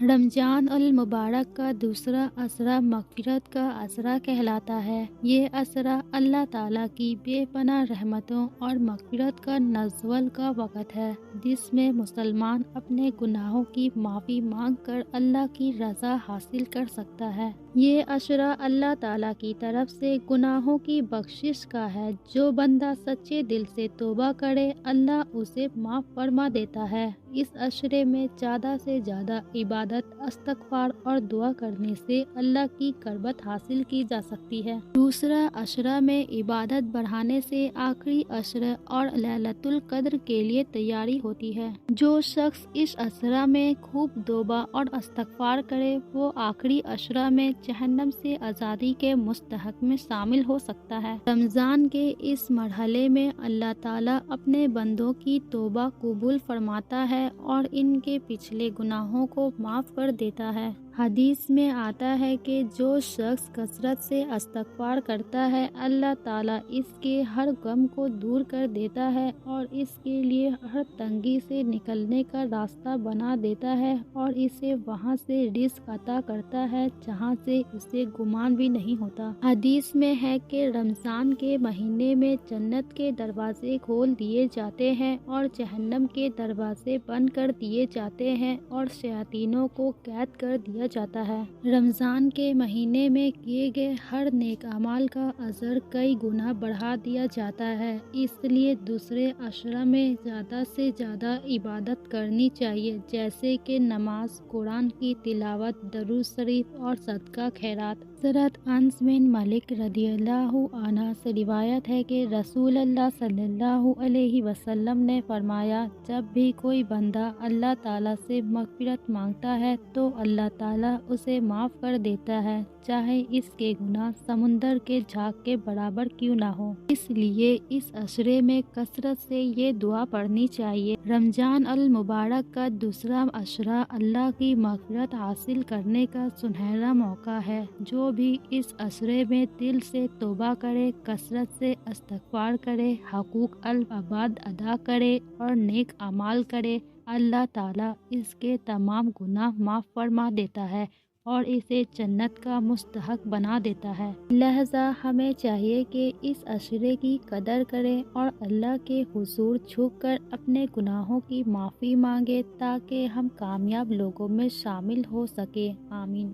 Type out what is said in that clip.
رمضان المبارک کا دوسرا عشرہ مغفرت کا عشرہ کہلاتا ہے۔ یہ عشرہ اللہ تعالیٰ کی بے پناہ رحمتوں اور مغفرت کا نزول کا وقت ہے، جس میں مسلمان اپنے گناہوں کی معافی مانگ کر اللہ کی رضا حاصل کر سکتا ہے۔ یہ عشرہ اللہ تعالیٰ کی طرف سے گناہوں کی بخشش کا ہے۔ جو بندہ سچے دل سے توبہ کرے، اللہ اسے معاف فرما دیتا ہے۔ اس عشرے میں زیادہ سے زیادہ عبادت، استغفار اور دعا کرنے سے اللہ کی قربت حاصل کی جا سکتی ہے۔ دوسرا عشرہ میں عبادت بڑھانے سے آخری عشرہ اور لیلۃ القدر کے لیے تیاری ہوتی ہے۔ جو شخص اس عشرہ میں خوب توبہ اور استغفار کرے، وہ آخری عشرہ میں جہنم سے آزادی کے مستحق میں شامل ہو سکتا ہے۔ رمضان کے اس مرحلے میں اللہ تعالیٰ اپنے بندوں کی توبہ قبول فرماتا ہے اور ان کے پچھلے گناہوں کو معاف کر دیتا ہے۔ حدیث میں آتا ہے کہ جو شخص کثرت سے استغفار کرتا ہے، اللہ تعالیٰ اس کے ہر غم کو دور کر دیتا ہے اور اس کے لیے ہر تنگی سے نکلنے کا راستہ بنا دیتا ہے اور اسے وہاں سے رزق عطا کرتا ہے جہاں سے اسے گمان بھی نہیں ہوتا۔ حدیث میں ہے کہ رمضان کے مہینے میں جنت کے دروازے کھول دیے جاتے ہیں اور جہنم کے دروازے بند کر دیے جاتے ہیں اور شیاطینوں کو قید کر دیا جاتا ہے۔ رمضان کے مہینے میں کیے گئے ہر نیک اعمال کا اجر کئی گنا بڑھا دیا جاتا ہے۔ اس لیے دوسرے عشرہ میں زیادہ سے زیادہ عبادت کرنی چاہیے، جیسے کہ نماز، قرآن کی تلاوت، درود شریف اور صدقہ خیرات۔ حضرت انس بن مالک رضی اللہ عنہ سے روایت ہے کہ رسول اللہ صلی اللہ علیہ وسلم نے فرمایا، جب بھی کوئی بندہ اللہ تعالیٰ سے مغفرت مانگتا ہے تو اللہ تعالیٰ اسے معاف کر دیتا ہے، چاہے اس کے گناہ سمندر کے جھاگ کے برابر کیوں نہ ہو۔ اس لیے اس عشرے میں کثرت سے یہ دعا پڑھنی چاہیے۔ رمضان المبارک کا دوسرا عشرہ اللہ کی مغفرت حاصل کرنے کا سنہرا موقع ہے۔ جو بھی اس عشرے میں دل سے توبہ کرے، کثرت سے استغفار کرے، حقوق العباد ادا کرے اور نیک اعمال کرے، اللہ تعالیٰ اس کے تمام گناہ معاف فرما دیتا ہے اور اسے جنت کا مستحق بنا دیتا ہے۔ لہذا ہمیں چاہیے کہ اس عشرے کی قدر کریں اور اللہ کے حضور جھک کر اپنے گناہوں کی معافی مانگیں تاکہ ہم کامیاب لوگوں میں شامل ہو سکیں۔ آمین۔